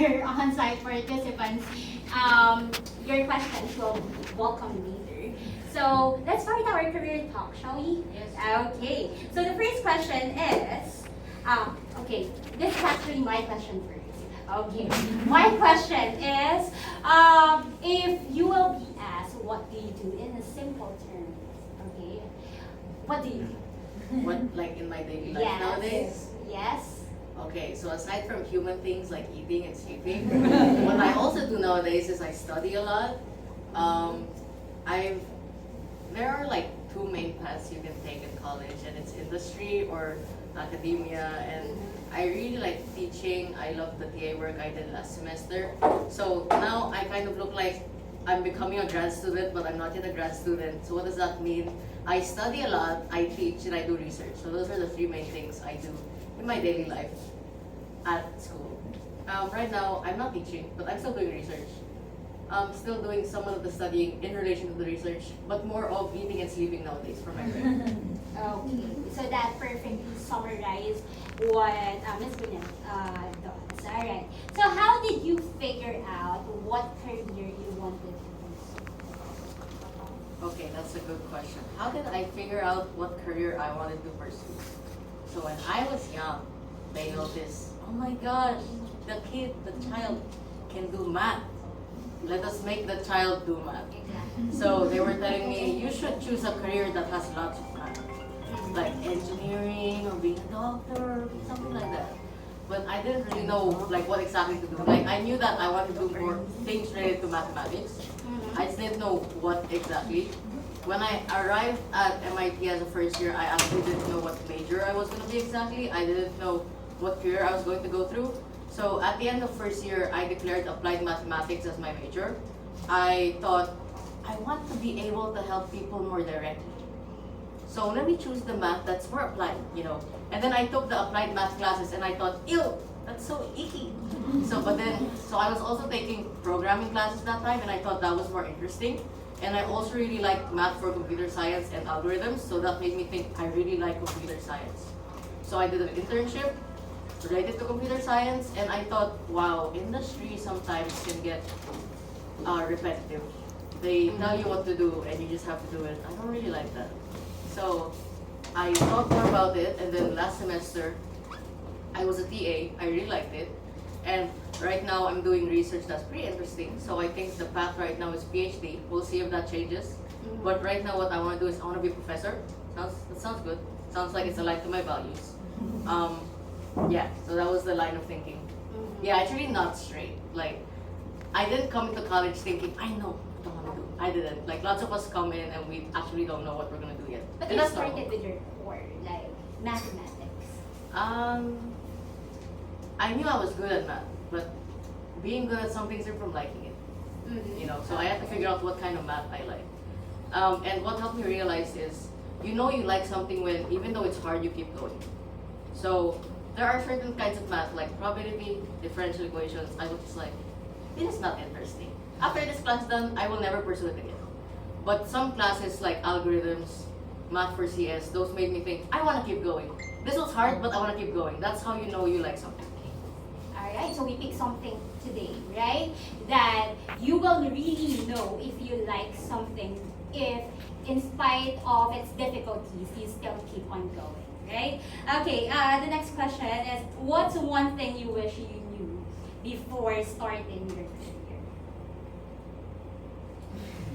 other on-site participants, your questions will be welcome later. So let's start our career talk, shall we? Yes. Okay. So the first question is, okay, this is actually my question first. Okay. My question is, if you will be asked, what do you do in a simple term? Okay. What do you do? What, like in my daily life Yes. nowadays? Yes. Okay, so aside from human things like eating and sleeping, what I also do nowadays is I study a lot. I've There are like two main paths you can take in college, and it's industry or academia. And I really like teaching. I love the TA work I did last semester. So now I kind of look like I'm becoming a grad student, but I'm not yet a grad student. So what does that mean? I study a lot, I teach, and I do research. So those are the three main things I do in my daily life at school. Right now, I'm not teaching, but I'm still doing research. I'm still doing some of the studying in relation to the research, but more of eating and sleeping nowadays for my brain. Okay, so that perfectly summarizes what Ms. Gwyneth does. All right. So how did you figure out what career you wanted to pursue? Okay, that's a good question. How did I figure out what career I wanted to pursue? So when I was young, they noticed, oh my gosh, the child can do math. Let us make the child do math. So they were telling me, you should choose a career that has lots of math, like engineering or being a doctor, something like that. But I didn't really know like what exactly to do. Like I knew that I wanted to do more things related to mathematics. I just didn't know what exactly. When I arrived at MIT as a first year, I actually didn't know what major I was going to be exactly. I didn't know what career I was going to go through. So at the end of first year, I declared applied mathematics as my major. I thought, I want to be able to help people more directly. So let me choose the math that's more applied, you know. And then I took the applied math classes and I thought, ew, that's so icky. So I was also taking programming classes that time and I thought that was more interesting. And I also really liked math for computer science and algorithms, so that made me think I really like computer science. So I did an internship related to computer science and I thought, wow, industry sometimes can get repetitive. They tell you what to do and you just have to do it. I don't really like that. So I thought more about it, and then last semester I was a TA. I really liked it, and right now I'm doing research that's pretty interesting. So I think the path right now is PhD. We'll see if that changes. But right now what I want to do is I want to be a professor. That sounds good. Sounds like it's aligned to my values. Yeah. So that was the line of thinking. Yeah, actually not straight. Like I didn't come into college thinking I know what I want to do. I didn't. Like lots of us come in and we actually don't know what we're gonna do yet. But And you that's started normal. with your core, like mathematics. I knew I was good at math, but being good at something is different from liking it. You know, so I had to figure out what kind of math I like. And what helped me realize is, you know you like something when, even though it's hard, you keep going. So there are certain kinds of math, like probability, differential equations, I was just like, this is not interesting. After this class done, I will never pursue it again. But some classes like algorithms, math for CS, those made me think, I want to keep going. This was hard, but I want to keep going. That's how you know you like something. Alright, so we pick something today, right? That you will really know if you like something if, in spite of its difficulties, you still keep on going, right? Okay, the next question is, what's one thing you wish you knew before starting your career?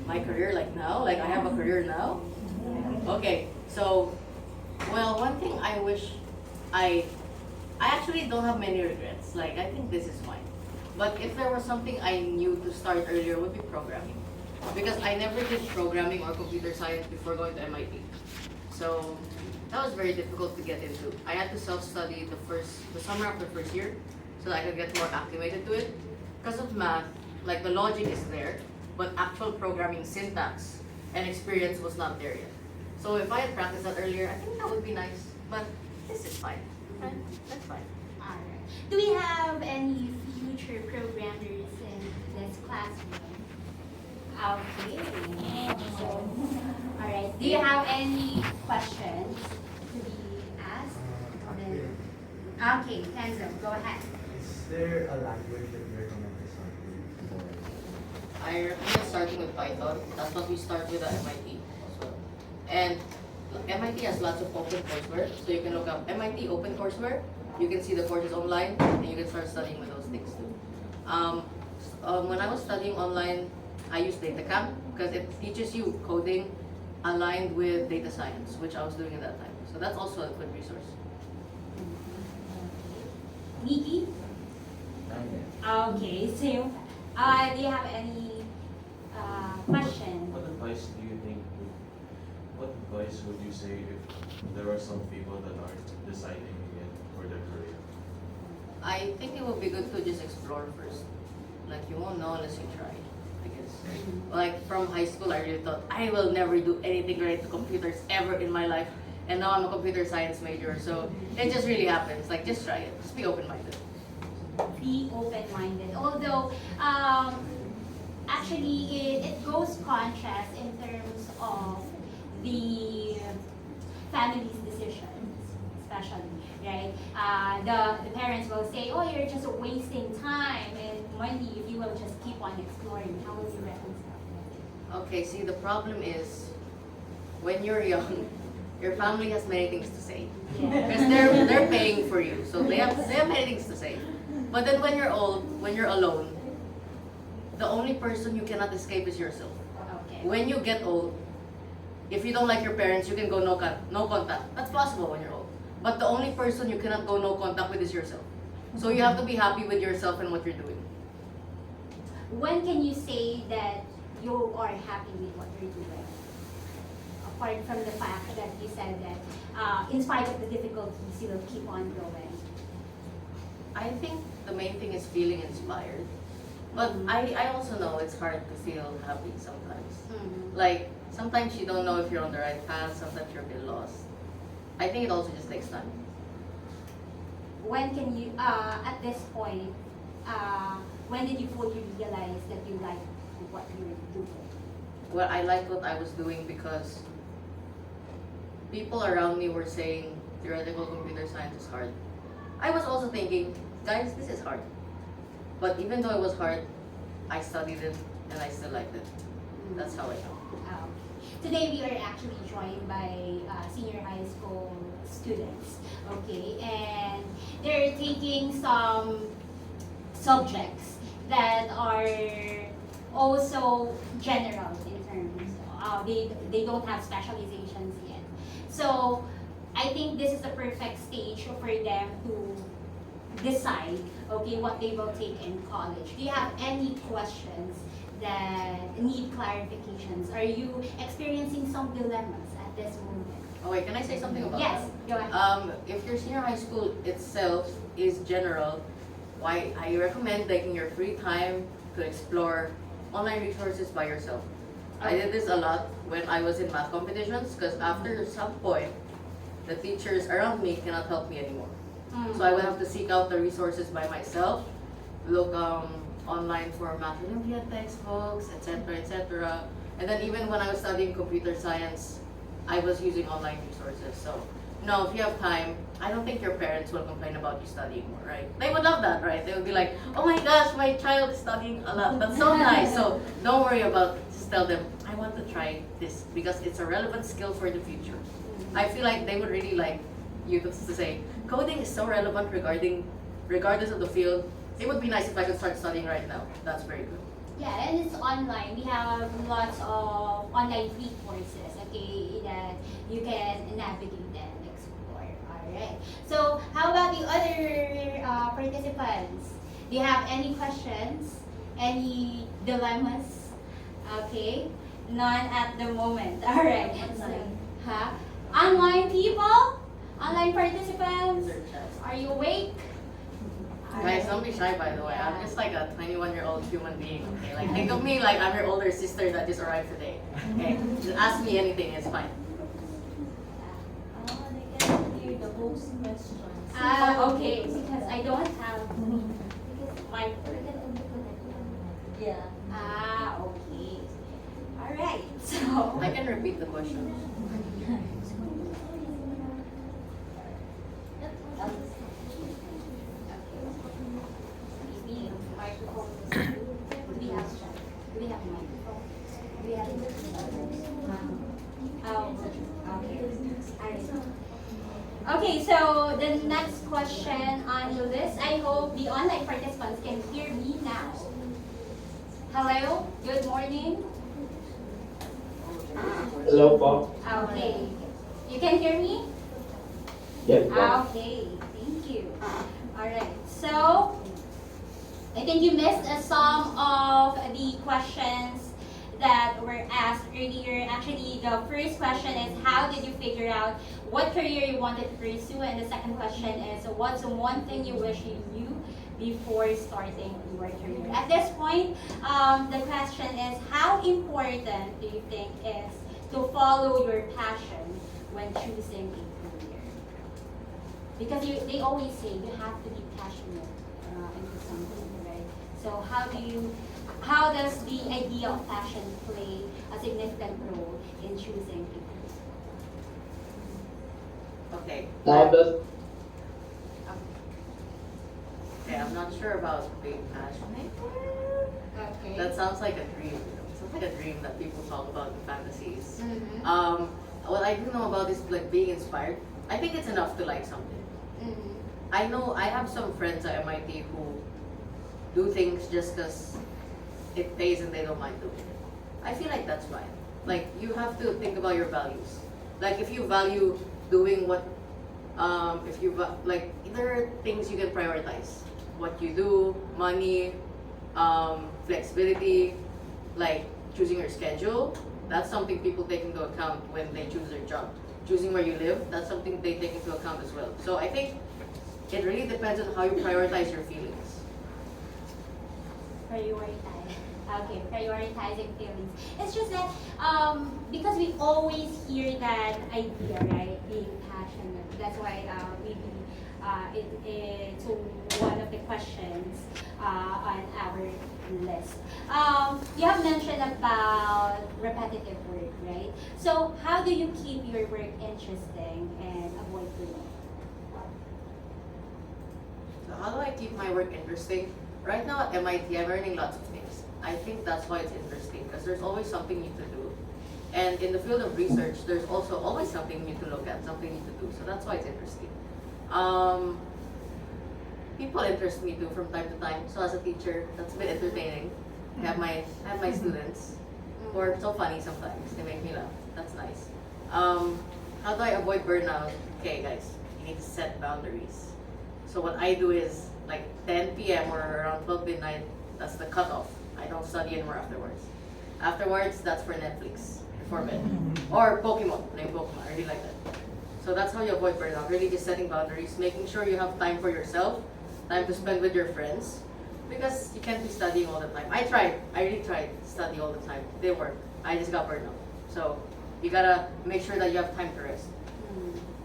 My career, like now? Like I have a career now? Okay, so, well, one thing I wish I actually don't have many regrets. Like, I think this is fine. But if there was something I knew to start earlier, it would be programming. Because I never did programming or computer science before going to MIT. So that was very difficult to get into. I had to self-study the summer after first year so that I could get more acclimated to it. Because of math, like the logic is there, but actual programming syntax and experience was not there yet. So if I had practiced that earlier, I think that would be nice. But this is fine. Right? That's fine. Alright. Do we have any future programmers in this classroom? Okay. So, alright. Do you have any questions to be asked? Okay, Kenzo, go ahead. there a language that you recommend to start with? I recommend starting with Python. That's what we start with at MIT as well. And MIT has lots of open courseware, so you can look up MIT open courseware. You can see the courses online, and you can start studying with those things too. When I was studying online, I used DataCamp because it teaches you coding aligned with data science, which I was doing at that time. So that's also a good resource. Nikki? Okay, so do you have any question? What advice do you think? What advice would you say if there are some people that are deciding yet for their career? I think it would be good to just explore first. Like you won't know unless you try, I guess. Like from high school, I really thought I will never do anything related to computers ever in my life. And now I'm a computer science major, so it just really happens. Like just try it. Just be open-minded. Be open-minded. Although, actually, it goes contrast in terms of the family's decisions, especially, right? The parents will say, oh, you're just wasting time and money if you will just keep on exploring. How will you reconcile Okay, see the problem is when you're young, your family has many things to say. that? Because they're paying for you, so they have many things to say. But then when you're old, when you're alone, the only person you cannot escape is yourself. Okay. When you get old, if you don't like your parents, you can go no contact. That's possible when you're old. But the only person you cannot go no contact with is yourself. So you have to be happy with yourself and what you're doing. When can you say that you are happy with what you're doing? Apart from the fact that you said that in spite of the difficulties, you will keep on going. I think the main thing is feeling inspired. But I also know it's hard to feel happy sometimes. Like, sometimes you don't know if you're on the right path, sometimes you're a bit lost. I think it also just takes time. When can you, at this point, when did you fully realize that you like what you're doing? Well, I liked what I was doing because people around me were saying theoretical computer science is hard. I was also thinking, guys, this is hard. But even though it was hard, I studied it and I still liked it. That's how I know. Today we are actually joined by senior high school students, okay, and they're taking some subjects that are also general in terms, they don't have specializations yet. So I think this is the perfect stage for them to decide, okay, what they will take in college. Do you have any questions that need clarifications? Are you experiencing some dilemmas at this moment? Oh wait, can I say something about Yes, go ahead. that? If your senior high school itself is general, why I recommend taking your free time to explore online resources by yourself. I did this a lot when I was in math competitions because after some point, the teachers around me cannot help me anymore. So I would have to seek out the resources by myself, look online for math Olympiad textbooks, etc., etc. And then even when I was studying computer science, I was using online resources. So no, if you have time, I don't think your parents will complain about you studying more, right? They would love that, right? They would be like, oh my gosh, my child is studying a lot. That's so nice. So don't worry about it. Just tell them, I want to try this because it's a relevant skill for the future. I feel like they would really like you to say, coding is so relevant regardless of the field. It would be nice if I could start studying right now. That's very good. Yeah, and it's online. We have lots of online free courses, okay, that you can navigate and explore. Alright. So, how about the other participants? Do you have any questions? Any dilemmas? Okay. None at the moment. Alright. Huh? Online people? Online participants? Are you awake? Guys, don't be shy, by the way. I'm just like a 21-year-old human being. Okay, like think of me like I'm your older sister that just arrived today. Okay, just ask me anything, it's fine. They can hear the host questions. Okay. Because I don't have my. Yeah. Okay. Alright. So. I can repeat the question. Do we have chat? Do we have mic? Do we have oh, okay. Alright. Okay, so the next question on the list, I hope the online participants can hear me now. Hello, good morning. Hello po. Okay, you can hear me? Yes po. Okay, thank you. Alright, so I think you missed some of the questions that were asked earlier. Actually, the first question is how did you figure out what career you wanted to pursue? And the second question is what's the one thing you wish you knew before starting your career? At this point, the question is how important do you think is to follow your passion when choosing a career? Because they always say you have to be passionate into something, right? So how does the idea of passion play a significant role in choosing a career? Okay. How does Okay, I'm not sure about being passionate. Okay. That sounds like a dream. It sounds like a dream that people talk about in fantasies. Mhm. What I do know about is like being inspired. I think it's enough to like something. Mhm. I know I have some friends at MIT who do things just because it pays and they don't mind doing it. I feel like that's fine. Like you have to think about your values. Like if you value doing what, if you like, there are things you can prioritize. What you do, money, flexibility, like choosing your schedule. That's something people take into account when they choose their job. Choosing where you live, that's something they take into account as well. So I think it really depends on how you prioritize your feelings. Prioritize. Okay, prioritizing feelings. It's just that because we always hear that idea, right? Being passionate. That's why it's one of the questions on our list. You have mentioned about repetitive work, right? So how do you keep your work interesting and avoid burnout? So how do I keep my work interesting? Right now at MIT, I'm learning lots of things. I think that's why it's interesting because there's always something new to do. And in the field of research, there's also always something new to look at, something new to do. So that's why it's interesting. People interest me too from time to time. So as a teacher, that's a bit entertaining. I have my students who are so funny sometimes. They make me laugh. That's nice. How do I avoid burnout? Okay, guys, you need to set boundaries. So what I do is like 10 p.m. or around 12 midnight, that's the cutoff. I don't study anymore afterwards. Afterwards, that's for Netflix before bed. Or Pokemon, playing Pokemon. I really like that. So that's how you avoid burnout. Really just setting boundaries, making sure you have time for yourself, time to spend with your friends. Because you can't be studying all the time. I really tried to study all the time. It didn't work. I just got burned out. So you gotta make sure that you have time to rest.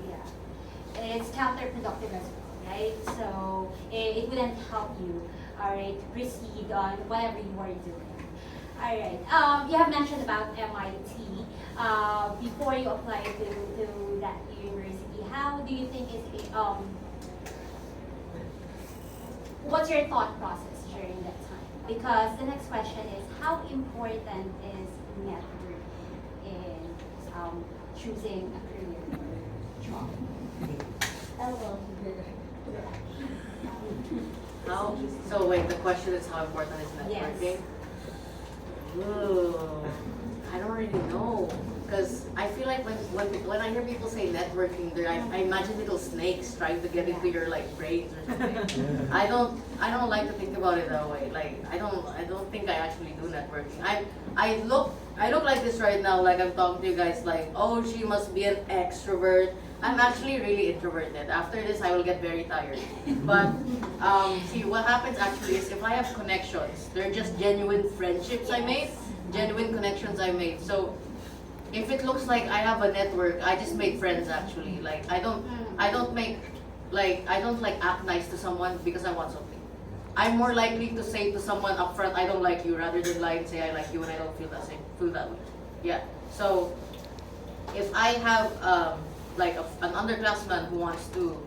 Yeah. It's counterproductive as well, right? So it wouldn't help you, all right, proceed on whatever you are doing. All right. You have mentioned about MIT. Before you apply to that university, how do you think what's your thought process during that time? Because the next question is how important is network in choosing a career or job? How? So wait, the question is how important is networking? Yes. Ooh, I don't really know. Because I feel like when I hear people say networking, I imagine little snakes trying to get into your like brains or something. I don't like to think about it that way. Like I don't think I actually do networking. I look like this right now, like I'm talking to you guys like, oh, she must be an extrovert. I'm actually really introverted. After this, I will get very tired. But see, what happens actually is if I have connections, they're just genuine friendships I made, genuine connections I made. So if it looks like I have a network, I just make friends actually. Like I don't act nice to someone because I want something. I'm more likely to say to someone upfront, I don't like you, rather than lie and say I like you when I don't feel that way. Yeah. So if I have like an underclassman who wants to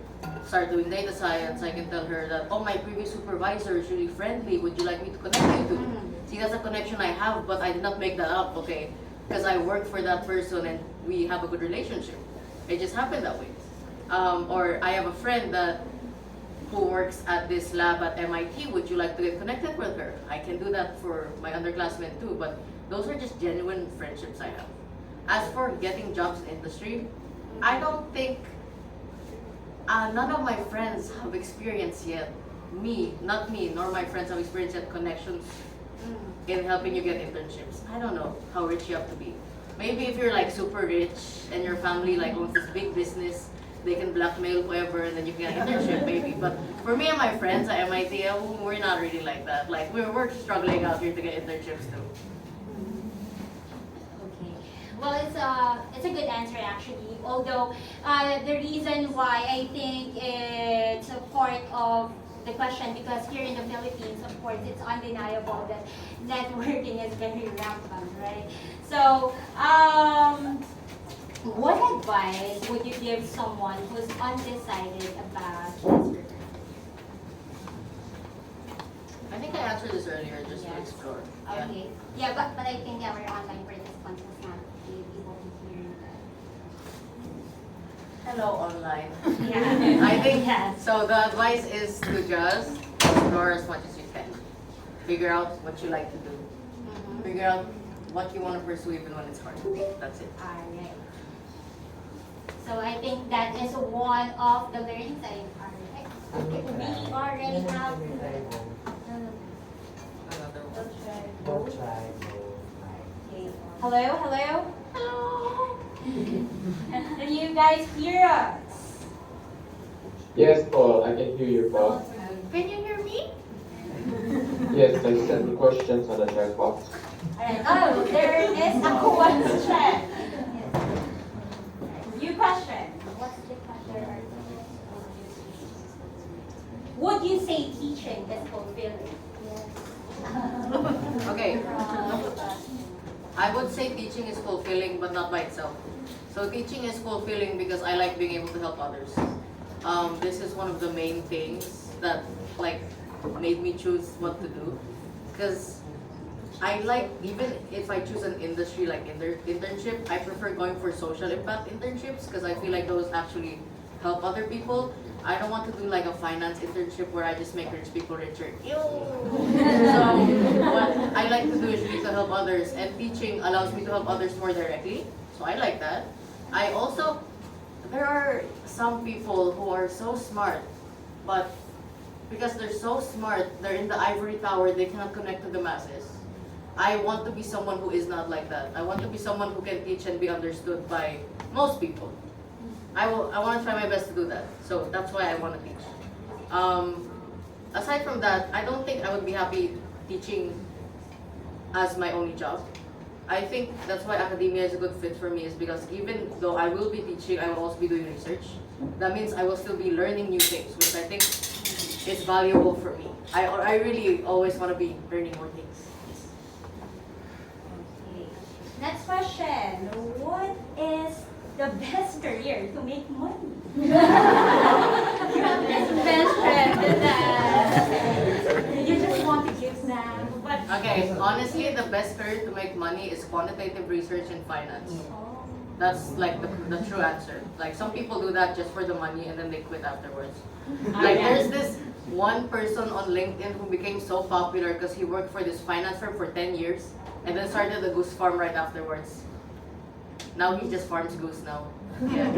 start doing data science, I can tell her that, oh, my previous supervisor is really friendly. Would you like me to connect you to? See, that's a connection I have, but I did not make that up, okay? Because I work for that person and we have a good relationship. It just happened that way. Or I have a friend that who works at this lab at MIT. Would you like to get connected with her? I can do that for my underclassmen too, but those are just genuine friendships I have. As for getting jobs in industry, I don't think none of my friends have experienced yet. Not me, nor my friends have experienced yet connections in helping you get internships. I don't know how rich you have to be. Maybe if you're like super rich and your family like owns this big business, they can blackmail whoever and then you can get an internship maybe. But for me and my friends at MIT, we're not really like that. Like we're struggling out here to get internships too. Okay. Well, it's a good answer actually. Although the reason why I think it's a part of the question, because here in the Philippines, of course, it's undeniable that networking is very rampant, right? So, what advice would you give someone who's undecided about his career? I think I answered this earlier, just to Yes. explore. Yeah. Okay. Yeah, but I think our online participants was not able to hear that. Hello online. Yeah. I think Yes. so. The advice is to just explore as much as you can. Figure out what you like to do. Mhm. Figure out what you want to pursue even when it's hard. That's it. Alright. So I think that is one of the learnings I alright. We already have Another one. Don't try, don't try. hello, hello? Hello. Can you guys hear us? Yes, Paul, I can hear you, Paul. Can you hear me? Yes, I sent the questions on the chat box. Alright. Oh, there is a question. New question. What's the question? Would you say teaching is fulfilling? Okay. I would say teaching is fulfilling, but not by itself. So teaching is fulfilling because I like being able to help others. This is one of the main things that like made me choose what to do. Because I like, even if I choose an industry like internship, I prefer going for social impact internships because I feel like those actually help other people. I don't want to do like a finance internship where I just make rich people richer. Ew. So what I like to do is really to help others, and teaching allows me to help others more directly. So I like that. I also, there are some people who are so smart, but because they're so smart, they're in the ivory tower, they cannot connect to the masses. I want to be someone who is not like that. I want to be someone who can teach and be understood by most people. I want to try my best to do that. So that's why I want to teach. Aside from that, I don't think I would be happy teaching as my only job. I think that's why academia is a good fit for me, is because even though I will be teaching, I will also be doing research. That means I will still be learning new things, which I think is valuable for me. I really always want to be learning more things. Okay. Next question. What is the best career to make money? You have this best friend that you just want to give them. But Okay, honestly, the best career to make money is quantitative research and finance. Oh. That's like the true answer. Like some people do that just for the money and then they quit afterwards. Like there's this one person on LinkedIn who became so popular because he worked for this finance firm for 10 years and then started a goose farm right afterwards. Now he just farms goose now. Yeah.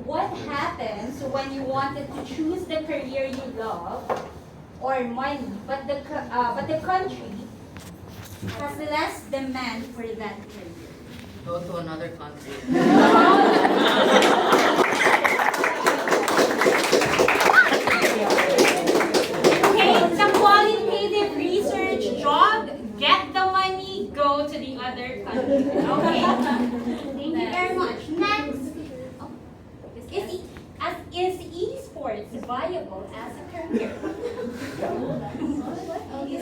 What happens when you wanted to choose the career you love or money, but the country has less demand for that career? Go to another country. Okay, the qualitative research job, get the money, go to the other country. Okay. Thank you very much. Next. Is esports viable as a career?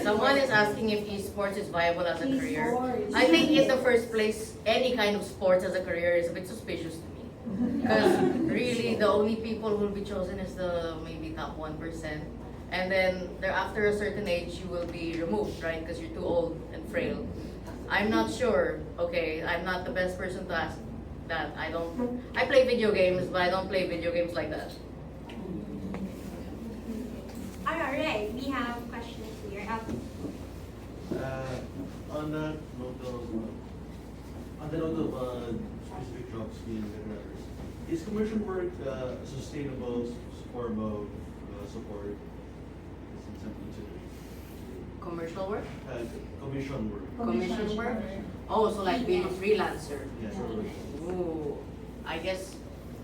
Someone is asking if esports is viable as a career. I think in the first place, any kind of sports as a career is a bit suspicious to me. Because really, the only people who will be chosen is the maybe top 1%. And then after a certain age, you will be removed, right? Because you're too old and frail. I'm not sure. Okay, I'm not the best person to ask that. I play video games, but I don't play video games like that. Alright, we have questions here. On the note of specific jobs being veterinarians, is commercial work a sustainable form of support? Is it something Commercial work? commission work? Commission work? Oh, so like being a freelancer. Yes. Ooh, I guess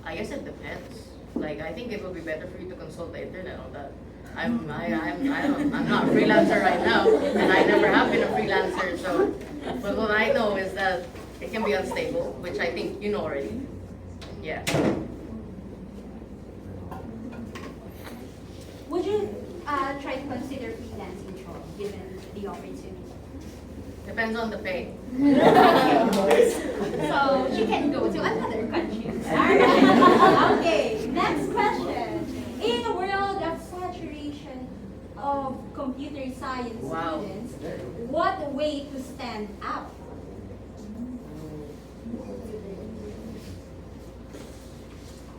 it depends. Like, I think it would be better for you to consult the internet on that. I'm not a freelancer right now, and I never have been a freelancer. So, but what I know is that it can be unstable, which I think you know already. Yeah. Would you try to consider freelancing job given the opportunity? Depends on the pay. So she can go to another country. Alright. Okay, next question. In a world of saturation of computer science Wow. students, what way to stand out?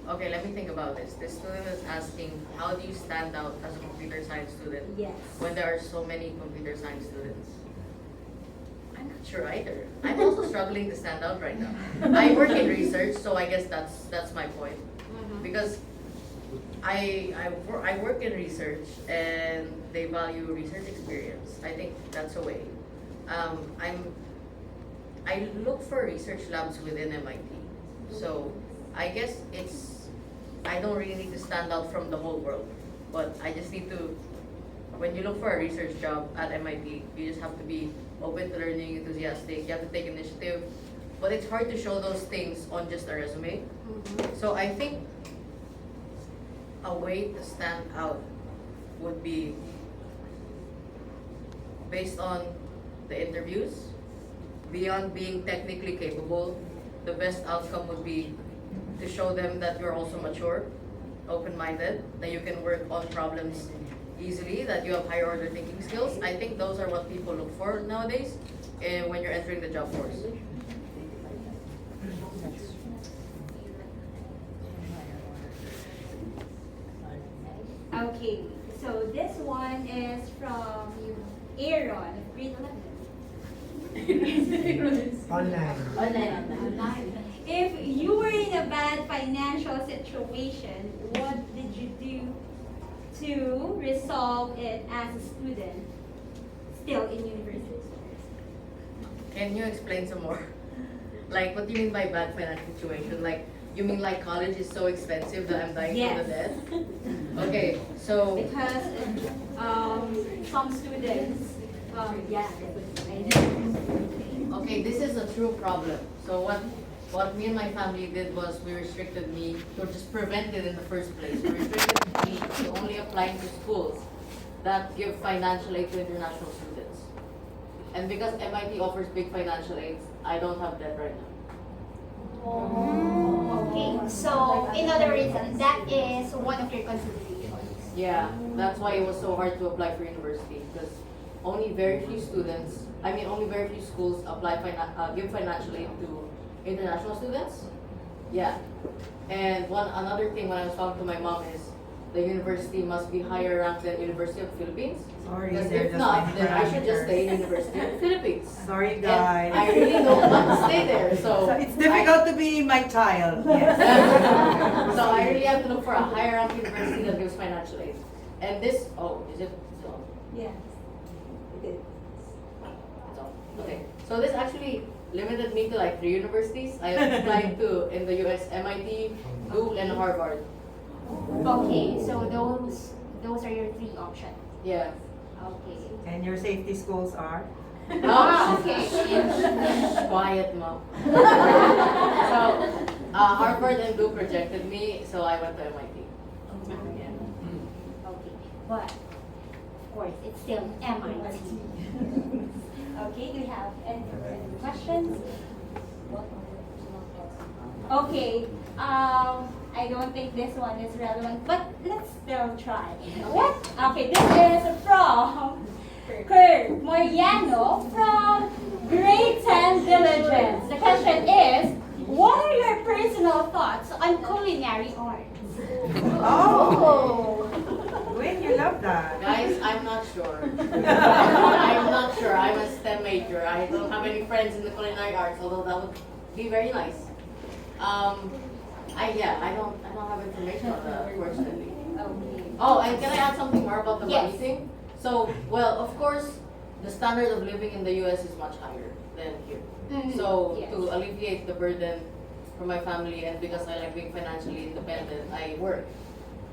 Okay, let me think about this. This student is asking, how do you stand out as a computer science student Yes. when there are so many computer science students? I'm not sure either. I'm also struggling to stand out right now. I work in research, so I guess that's my point. Because I work in research and they value research experience. I think that's a way. I look for research labs within MIT. So I guess I don't really need to stand out from the whole world, but I just need to, when you look for a research job at MIT, you just have to be open to learning, enthusiastic, you have to take initiative, but it's hard to show those things on just a resume. So I think a way to stand out would be based on the interviews. Beyond being technically capable, the best outcome would be to show them that you're also mature, open-minded, that you can work on problems easily, that you have higher order thinking skills. I think those are what people look for nowadays when you're entering the job force. Okay, so this one is from Aaron of Great London. Online. If you were in a bad financial situation, what did you do to resolve it as a student still in university? Can you explain some more? Like, what do you mean by bad financial situation? Like, you mean like college is so expensive that I'm dying from the debt? Okay, so Because some students, okay, this is a true problem. So what me and my family did was we restricted me, or just prevented in the first place. We restricted me to only applying to schools that give financial aid to international students. And because MIT offers big financial aid, I don't have debt right now. Okay, so in other words, that is one of your considerations. Yeah, that's why it was so hard to apply for university, because only very few schools give financial aid to international students. Yeah, and another thing when I was talking to my mom is the university must be higher ranked than University of the Philippines. Sorry, Because they're if just not, then I should just parameters. stay in University of the Philippines. Sorry, And guys. I really don't want to stay there, so. So it's difficult to be my child. Yes. So I really have to look for a higher ranked university that gives financial aid. And this, is it? Yes. Okay, so this actually limited me to like 3 universities. I applied to in the US, MIT, Duke, and Harvard. Okay, so those are your 3 options. Yeah. Okay. And your safety schools are? Ah, okay. Quiet, mom. So Harvard and Duke rejected me, so I went to MIT. Yeah. Okay, but of course, it's still MIT. Okay, do you have any questions? Okay, I don't think this one is relevant, but let's still try. What? Okay, this is from Kurt Moriano from Grade 10 Diligence. The question is, what are your personal thoughts on culinary arts? Oh, Gwen, you love that. Guys, I'm not sure. I'm not sure. I'm a STEM major. I don't have any friends in the culinary arts, although that would be very nice. I don't have information on that, unfortunately. Okay. Oh, and can I add something more about the money Yes. thing? So, well, of course, the standard of living in the US is much higher than here. Mhm, So, yes. to alleviate the burden for my family and because I like being financially independent, I work.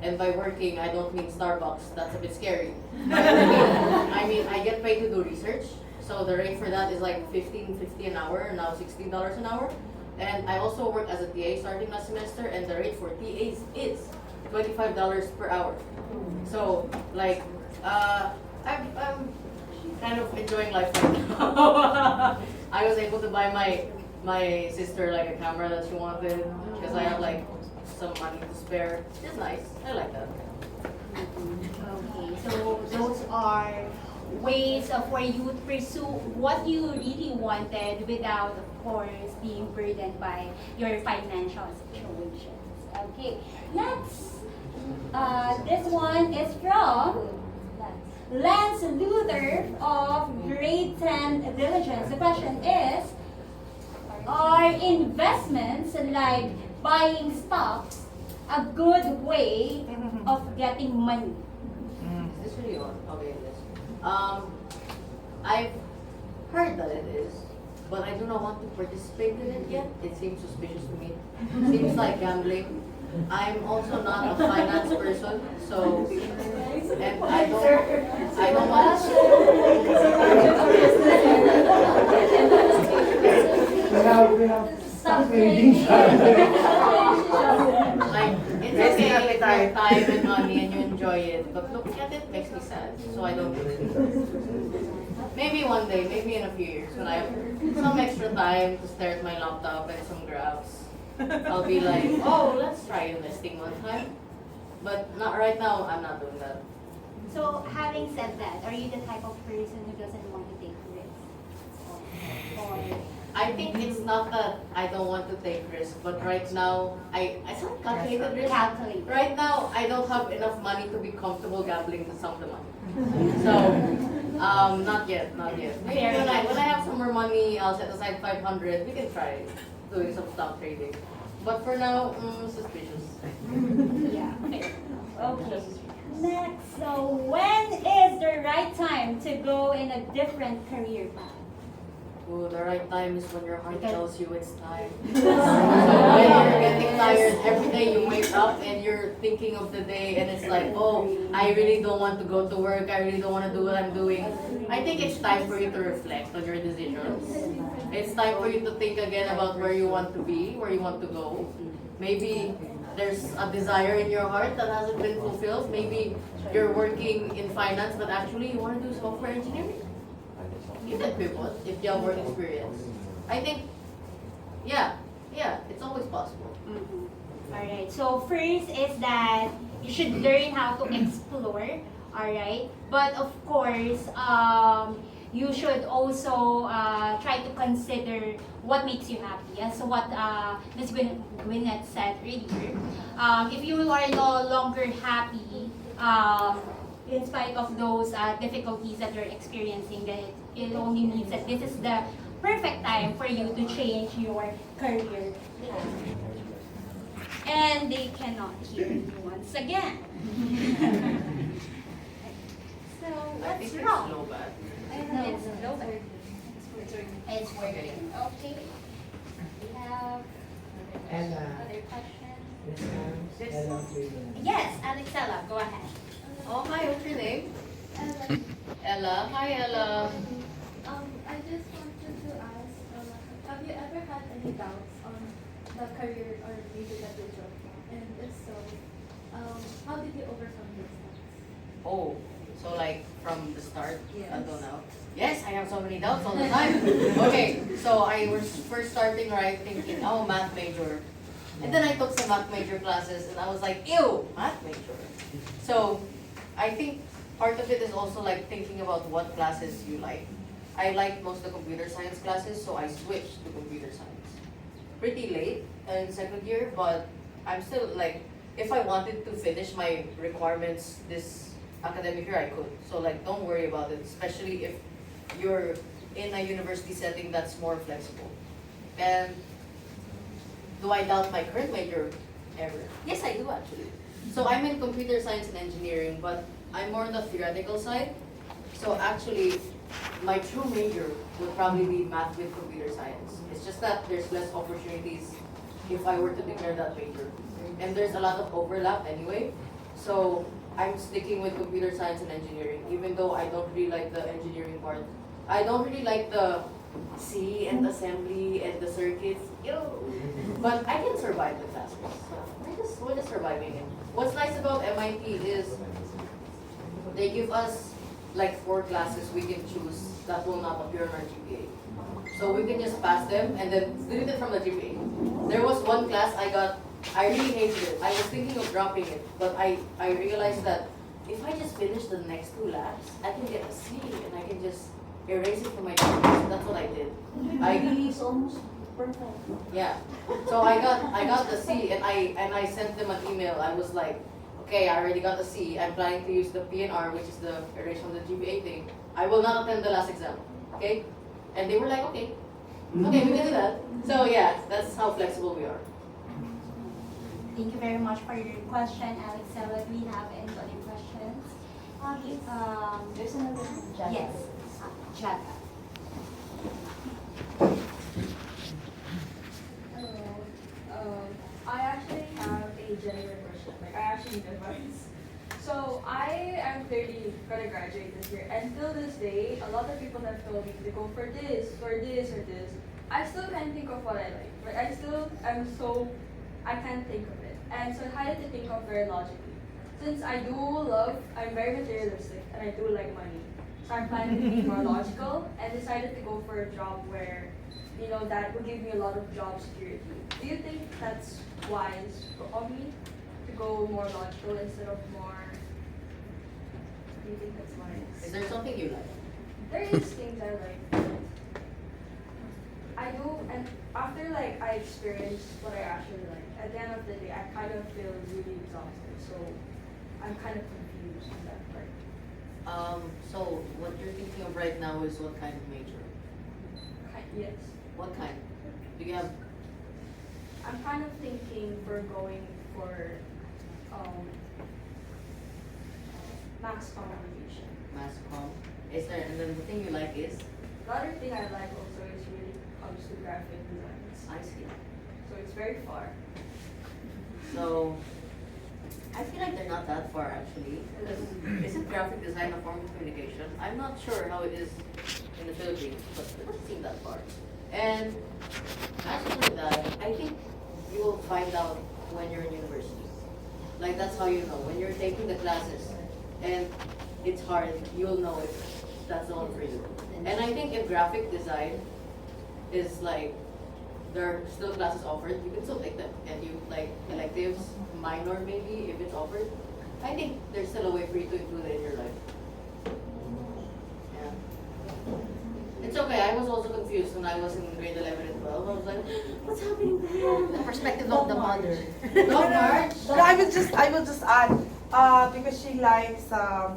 And by working, I don't mean Starbucks. That's a bit scary. I mean, I get paid to do research. So the rate for that is like $15.50 an hour, now $16 an hour. And I also work as a TA starting last semester, and the rate for TAs is $25 per hour. So, like, I'm kind of enjoying life right now. I was able to buy my sister like a camera that she wanted because I have like some money to spare. It's nice. I like that. Okay, so those are ways for you to pursue what you really wanted without, of course, being burdened by your financial situations. Okay, next, this one is from Lance Luther of Grade 10 Diligence. The question is, are investments like buying stocks a good way of getting money? Is this really on? Okay, it is. I've heard that it is, but I do not want to participate in it yet. It seems suspicious to me. Seems like gambling. I'm also not a finance person, so and I don't want We have stock trading. like it's Yes, okay happy if you time. have time and money and you enjoy it, but looking at it makes me sad, so I don't do it. Maybe one day, maybe in a few years, when I have some extra time to stare at my laptop and some graphs, I'll be like, oh, let's try investing one time. But not right now, I'm not doing that. So, having said that, are you the type of person who doesn't want to take risks? Or I think it's not that I don't want to take risks, but right now, I said calculated risk. calculate? Right now, I don't have enough money to be comfortable gambling the sum of the money. So, not yet, not yet. Maybe Fair when I enough. have some more money, I'll set aside 500. We can try doing some stock trading. But for now, suspicious. Yeah. Okay. Next, so when is the right time to go in a different career path? Ooh, the right time is when your heart Because- tells you it's time. So when you're getting tired, every day you wake up and you're thinking of the day and it's like, oh, I really don't want to go to work, I really don't want to do what I'm doing. I think it's time for you to reflect on your decisions. It's time for you to think again about where you want to be, where you want to go. Maybe there's a desire in your heart that hasn't been fulfilled. Maybe you're working in finance, but actually you want to do software engineering. You can pivot if you have work experience. I think, yeah, it's always possible. Alright, so first is that you should learn how to explore, alright? But of course, you should also try to consider what makes you happy. Yes? So what Ms. Gwyneth said earlier, if you are no longer happy, in spite of those difficulties that you're experiencing, then it only means that this is the perfect time for you to change your career path. And they cannot hear you once again. So I what's think it's wrong? low bad. No, it's no better. It's working. Okay. We have Ella. other questions. This one, Ella trading. Yes, Alexella, go ahead. Oh, hi, what's your name? Ella. Hi, Ella. I just wanted to ask, have you ever had any doubts on the career or major that you chose? And if so, how did you overcome those doubts? Oh, so like from the start Yes. until now? Yes, I have so many doubts all the time. Okay, so I was first starting right thinking, oh, math major. And then I took some math major classes and I was like, ew, math major. So I think part of it is also like thinking about what classes you like. I like most of the computer science classes, so I switched to computer science. Pretty late in second year, but I'm still like, if I wanted to finish my requirements this academic year, I could. So like, don't worry about it, especially if you're in a university setting that's more flexible. And do I doubt my current major ever? Yes, I do actually. So I'm in computer science and engineering, but I'm more on the theoretical side. So actually, my true major would probably be math with computer science. It's just that there's less opportunities if I were to declare that major. And there's a lot of overlap anyway. So I'm sticking with computer science and engineering, even though I don't really like the engineering part. I don't really like the C and assembly and the circuits. Ew. But I can survive the classes. So we're just surviving it. What's nice about MIT is they give us like 4 classes we can choose that will not appear on our GPA. So we can just pass them and then delete it from the GPA. There was one class I really hated it. I was thinking of dropping it, but I realized that if I just finish the next 2 labs, I can get a C and I can just erase it from my GPA. So that's what I did. It's almost perfect. Yeah. So I got the C and I sent them an email. I was like, okay, I already got the C. I'm planning to use the PNR, which is the erase from the GPA thing. I will not attend the last exam. Okay? And they were like, okay. Okay, we can do that. So yeah, that's how flexible we are. Thank you very much for your question, Alexella. Do we have any other questions? There's another one. Yes. Jada. Hello. I actually have a genuine question. Like, I actually need advice. So, I am clearly gonna graduate this year, and till this day, a lot of people have told me to go for this, or this, or this. I still can't think of what I like. Like, I still am so, I can't think of it. And so I had to think of very logically. Since I'm very materialistic, and I do like money. So I'm planning to be more logical, and decided to go for a job where, that would give me a lot of job security. Do you think that's wise of me to go more logical instead of more? Do you think that's wise? Is there something you like? There is things I like. I do, and after I experience what I actually like, at the end of the day, I kind of feel really exhausted. So I'm kind of confused on that part. So what you're thinking of right now is what kind of major? Yes. What kind? Do you have? I'm kind of thinking for going for mass communication. Mass comm. Is there? And then the thing you like is? The other thing I like also is really comes to graphic designs. I see. So it's very far. So I feel like they're not that far actually. Because isn't graphic design a form of communication? I'm not sure how it is in the Philippines, but it doesn't seem that far. And as for that, I think you will find out when you're in university. Like that's how you know. When you're taking the classes and it's hard, you'll know if that's the one for you. And I think if graphic design is like, there are still classes offered, you can still take them. And you like electives, minor maybe, if it's offered. I think there's still a way for you to include it in your life. Yeah. It's okay, I was also confused when I was in grade 11 and 12. I was like, what's happening there? The perspective of the mother. Don't March? No, I will just add, because she likes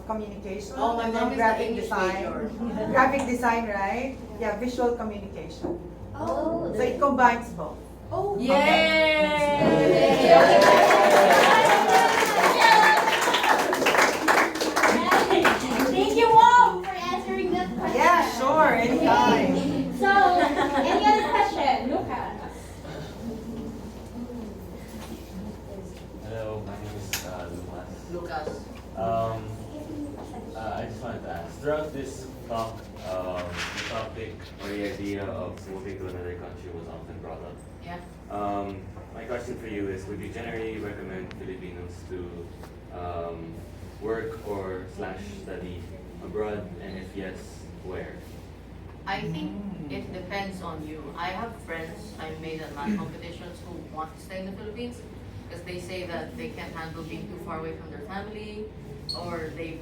communication Oh, my and mom then is graphic the English design. major. Graphic design, right? Yeah, visual communication. Oh, So it combines both. oh, Thank you, Mom, for answering that question. Yeah, sure, anytime. So, any other question? Lucas. Hello, my name is Lucas. Lucas. I just wanted to ask, throughout this talk, the topic or the idea of moving to another country was often brought up. Yeah. My question for you is, would you generally recommend Filipinos to work or / study abroad, and if yes, where? I think it depends on you. I have friends I made at math competitions who want to stay in the Philippines because they say that they can't handle being too far away from their family, or they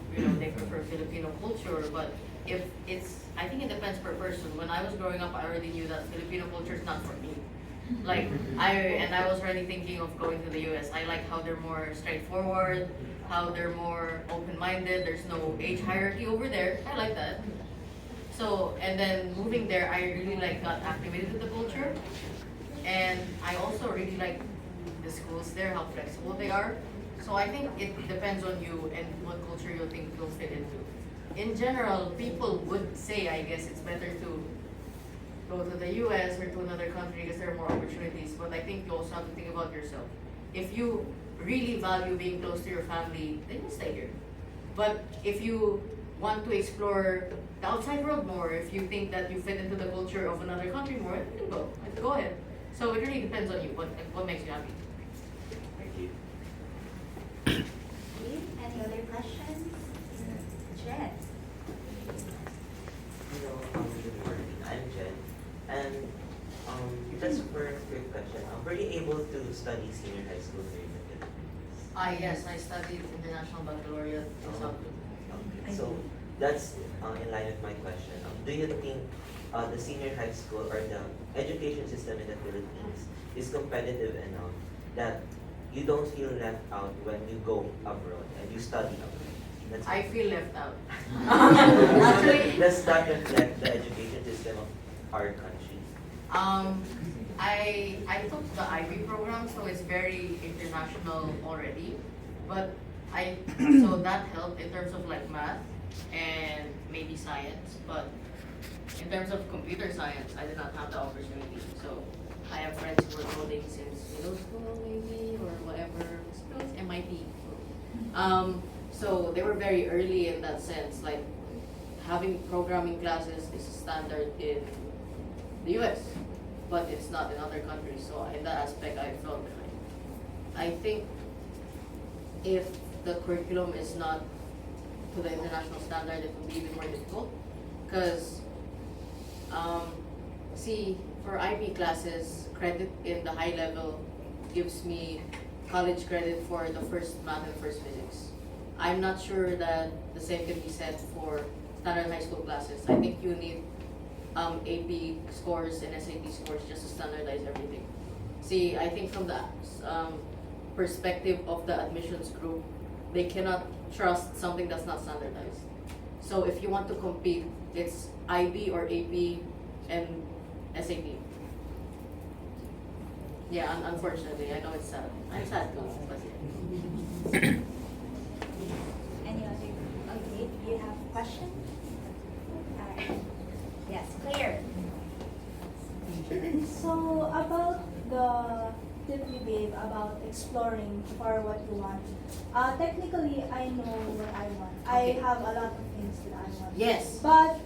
prefer Filipino culture. But if it's, I think it depends per person. When I was growing up, I already knew that Filipino culture is not for me. Like I was already thinking of going to the US. I like how they're more straightforward, how they're more open-minded. There's no age hierarchy over there. I like that. So, and then moving there, I really like got acclimated with the culture, and I also really like the schools there, how flexible they are. So I think it depends on you and what culture you think you'll fit into. In general, people would say, I guess it's better to go to the US or to another country because there are more opportunities. But I think you also have to think about yourself. If you really value being close to your family, then you stay here. But if you want to explore the outside world more, if you think that you fit into the culture of another country more, then you go. Go ahead. So it really depends on you, what makes you happy. Thank you. Any other questions? Jen? Hello, good morning. I'm Jen. And just for a quick question, were you able to study senior high school here in the Philippines? Yes, I studied International Baccalaureate in South Korea. Okay, so that's in line with my question. Do you think the senior high school or the education system in the Philippines is competitive enough that you don't feel left out when you go abroad and you study abroad? That's I feel left out. Actually, does that reflect the education system of our country? I took the IB program, so it's very international already. But so that helped in terms of like math and maybe science. But in terms of computer science, I did not have the opportunity. So I have friends who were coding since middle school maybe or whatever. It was MIT. So they were very early in that sense. Like having programming classes is standard in the US, but it's not in other countries. So in that aspect, I fell behind. I think if the curriculum is not to the international standard, it will be even more difficult. Because, see, for IB classes, credit in the high level gives me college credit for the first math and first physics. I'm not sure that the same can be said for standard high school classes. I think you need AP scores and SAT scores just to standardize everything. See, I think from the perspective of the admissions group, they cannot trust something that's not standardized. So if you want to compete, it's IB or AP and SAT. Yeah, unfortunately, I know it's sad. I'm sad too, but yeah. Any other? Okay, do you have a question? Alright. Yes, Claire. So about the tip you gave about exploring for what you want. Technically, I know what I want. Okay. I have a lot of things that I want. Yes. But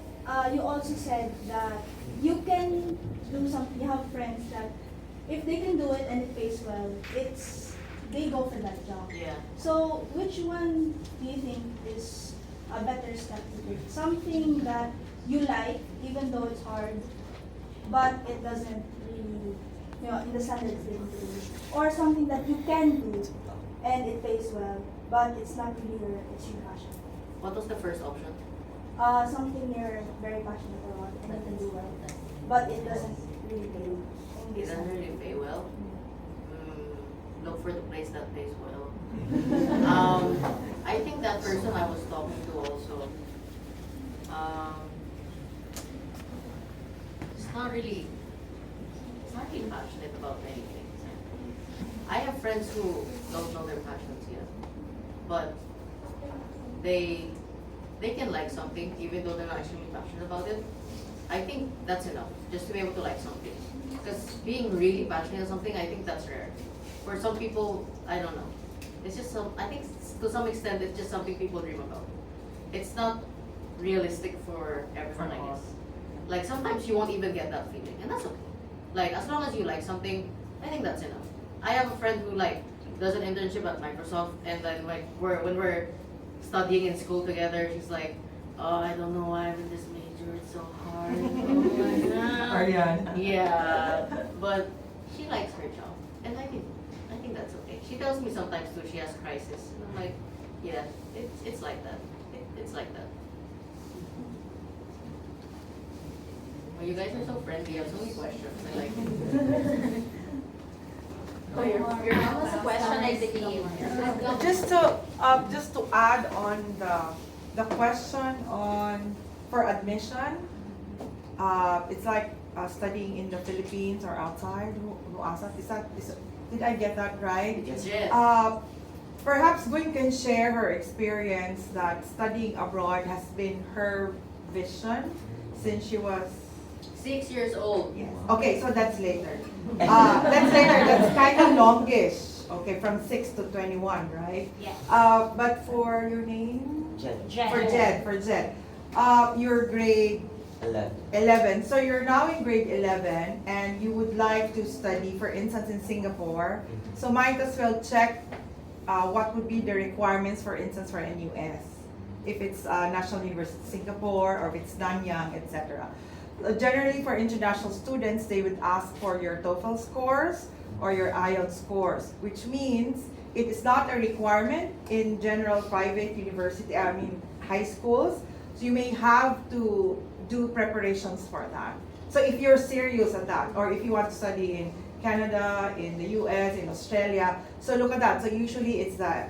you also said that you can do something. You have friends that if they can do it and it pays well, they go for that job. Yeah. So which one do you think is a better step to take? Something that you like, even though it's hard, but it doesn't really, in the standards they do, or something that you can do and it pays well, but it's not really your extreme passion. What was the first option? Something you're very passionate about and you can do well, but it doesn't really pay. It doesn't really pay well. Look for the place that pays well. I think that person I was talking to also, it's not really passionate about many things. I have friends who don't know their passions yet, but they can like something even though they're not actually passionate about it. I think that's enough, just to be able to like something. Because being really passionate about something, I think that's rare. For some people, I don't know. It's just I think to some extent, it's just something people dream about. It's not realistic for everyone, I guess. Like sometimes you won't even get that feeling, and that's okay. Like as long as you like something, I think that's enough. I have a friend who like does an internship at Microsoft, and then like when we're studying in school together, she's like, oh, I don't know why I'm in this major, it's so hard. Oh my god. Ariane. Yeah, but she likes her job, and I think that's okay. She tells me sometimes too she has crisis, and I'm like, yeah, it's like that. It's like that. Oh, you guys are so friendly. You have so many questions. I like it. Oh, your mom has a question, I believe. Just to add on the question on for admission, it's like studying in the Philippines or outside. Who asked that? Did I get that right? Yes, yes. Perhaps Gwen can share her experience that studying abroad has been her vision since she was 6 years old. Yes. Okay, so that's later. That's later. That's kind of longish. Okay, from 6 to 21, right? Yes. But for your name? Jen. For Jed. You're grade 11. 11. So you're now in grade 11 and you would like to study, for instance, in Singapore. So might as well check what would be the requirements, for instance, for NUS. If it's National University of Singapore or if it's Nanyang, etc. Generally, for international students, they would ask for your TOEFL scores or your IELTS scores, which means it is not a requirement in general private university, high schools. So you may have to do preparations for that. So if you're serious at that, or if you want to study in Canada, in the US, in Australia, so look at that. So usually it's the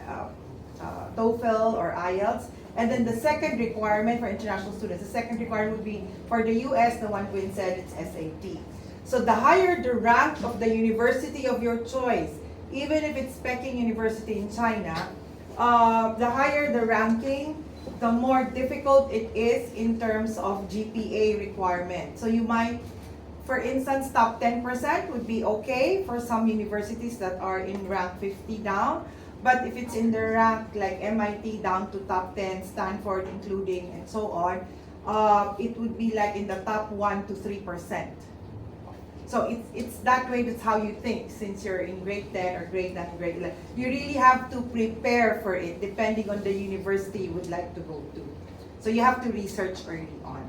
TOEFL or IELTS. And then the second requirement for international students, the second requirement would be for the US, the one Gwyn said, it's SAT. So the higher the rank of the university of your choice, even if it's Peking University in China, the higher the ranking, the more difficult it is in terms of GPA requirement. So you might, for instance, top 10% would be okay for some universities that are in rank 50 down. But if it's in the rank like MIT down to top 10, Stanford including, and so on, it would be like in the top 1 to 3%. So it's that way, that's how you think, since you're in grade 10 or grade 9, grade 11. You really have to prepare for it depending on the university you would like to go to. So you have to research early on.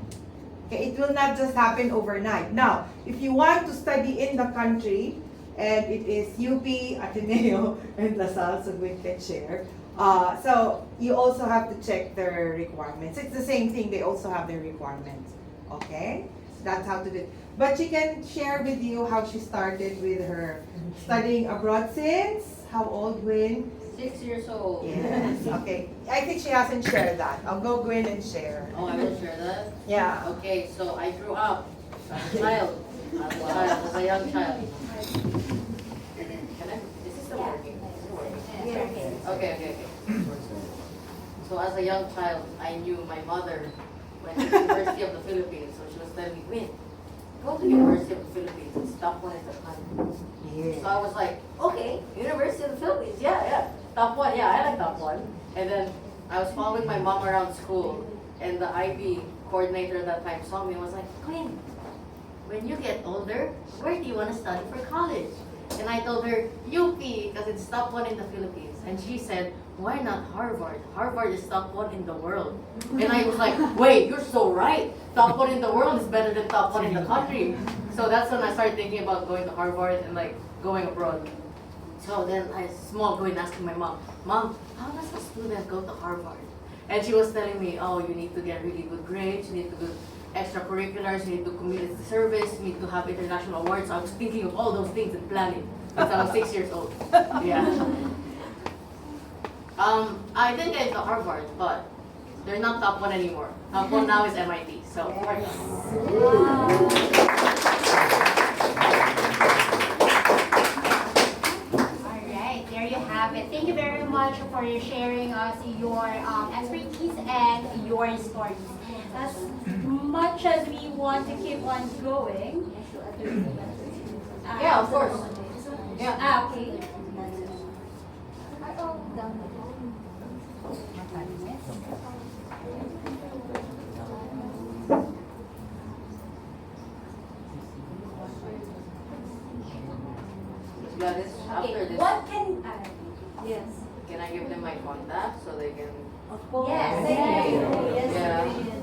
Okay, it will not just happen overnight. Now, if you want to study in the country, and it is UP, Ateneo, and LaSalle, so we can share. So you also have to check their requirements. It's the same thing, they also have their requirements. Okay? That's how to do it. But she can share with you how she started with her studying abroad since, how old, Gwyn? 6 years old. Yes, okay. I think she hasn't shared that. I'll go Gwyn and share. Oh, I will share that? Yeah. Okay, so I grew up as a child, as a young child. Can I? Is this still working? Is it working? Okay. So as a young child, I knew my mother went to the University of the Philippines, so she was telling me, Gwyn, go to the University of the Philippines, it's top one in the country. Yeah. So I was like, okay, University of the Philippines, yeah, top one, yeah, I like top one. And then I was following my mom around school, and the IB coordinator at that time saw me and was like, Gwyn, when you get older, where do you want to study for college? And I told her, UP, because it's top one in the Philippines. And she said, why not Harvard? Harvard is top one in the world. And I was like, wait, you're so right. Top one in the world is better than top one in the country. So that's when I started thinking about going to Harvard and like going abroad. So then I small going asking my mom, how does a student go to Harvard? And she was telling me, oh, you need to get really good grades, you need to do extracurriculars, you need to community service, you need to have international awards. So I was thinking of all those things and planning since I was 6 years old. Yeah. I didn't get into Harvard, but they're not top one anymore. Top one now is MIT. So. Alright, there you have it. Thank you very much for sharing us your expertise and your stories. As much as we want to keep on going. Yeah, of course. Yeah. Okay. Gladys, after this, What can can I give them my contact so they can? Of course. Yes. Yeah.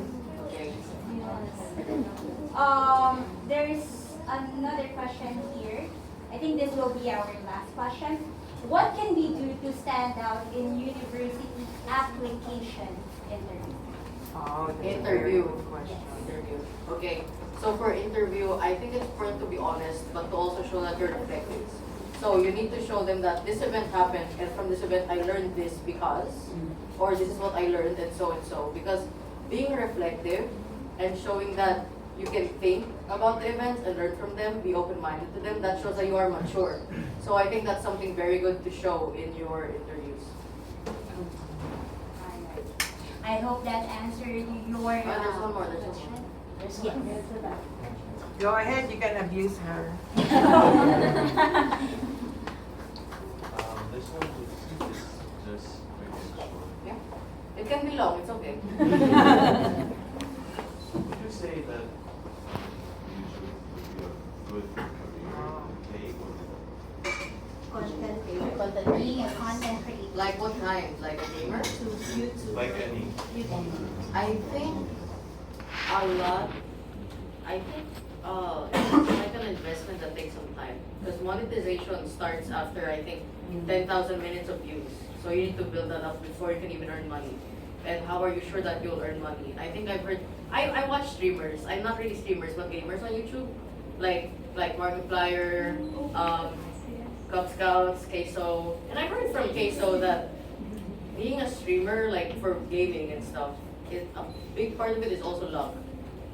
think this will be our last question. What can we do to stand out in university application interview? Oh, that's a very Interview. good question. Interview. Okay. So for interview, I think it's important to be honest, but to also show that you're reflective. So you need to show them that this event happened, and from this event I learned this because, or this is what I learned, and so and so. Because being reflective and showing that you can think about the events and learn from them, be open-minded to them, that shows that you are mature. So I think that's something very good to show in your interviews. Alright. I hope that answered your There's one more, there's one question. more. Yes. Go ahead, you can abuse her. This one is just really short. Yeah. It can be long, it's okay. Would you say that YouTube would be a good career to take or Content creator. Content Being a content creator. Like what kind? Like a gamer? like any? I think a lot. I think it's like an investment that takes some time. Because monetization starts after, I think, 10,000 minutes of views. So you need to build that up before you can even earn money. And how are you sure that you'll earn money? I think I've heard, I watch streamers. I'm not really streamers, but gamers on YouTube. Like Markiplier, Cub Scouts, Queso. And I've heard from Queso that being a streamer, like for gaming and stuff, a big part of it is also luck.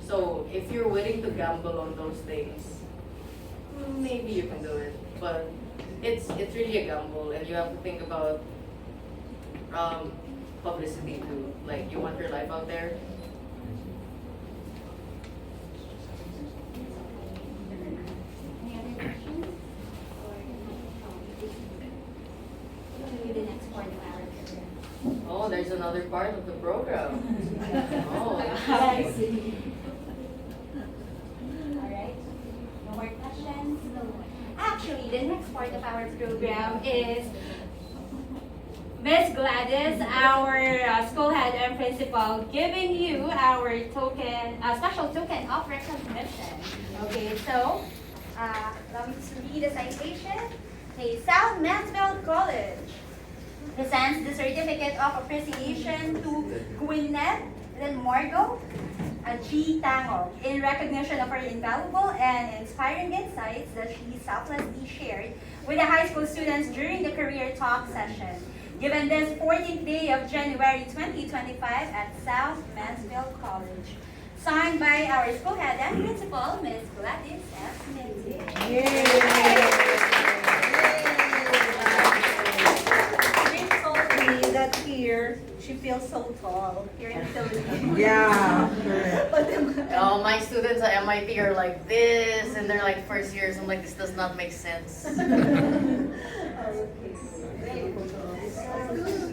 So if you're willing to gamble on those things, maybe you can do it. But it's really a gamble, and you have to think about publicity too. Like you want your life out there. Any other questions? To the next part of our program. Oh, there's another part of the program. Oh, Yes. Alright. No more questions? Actually, the next part of our program is Miss Gladys, our school head and principal, giving you our token, special token of recognition. Okay, so allow me to read the citation. Okay, South Mansfield College presents the certificate of appreciation to Gwyneth and Margot G. Tango in recognition of her invaluable and inspiring insights that she selflessly shared with the high school students during the career talk session given this 14th day of January 2025 at South Mansfield College. Signed by our school head and principal, Ms. Gladys F. Minty. She told me that here, she feels so tall here in the Philippines. Yeah. Oh, my students at MIT are like this, and they're like first years. I'm like, this does not make sense. Okay. Very good.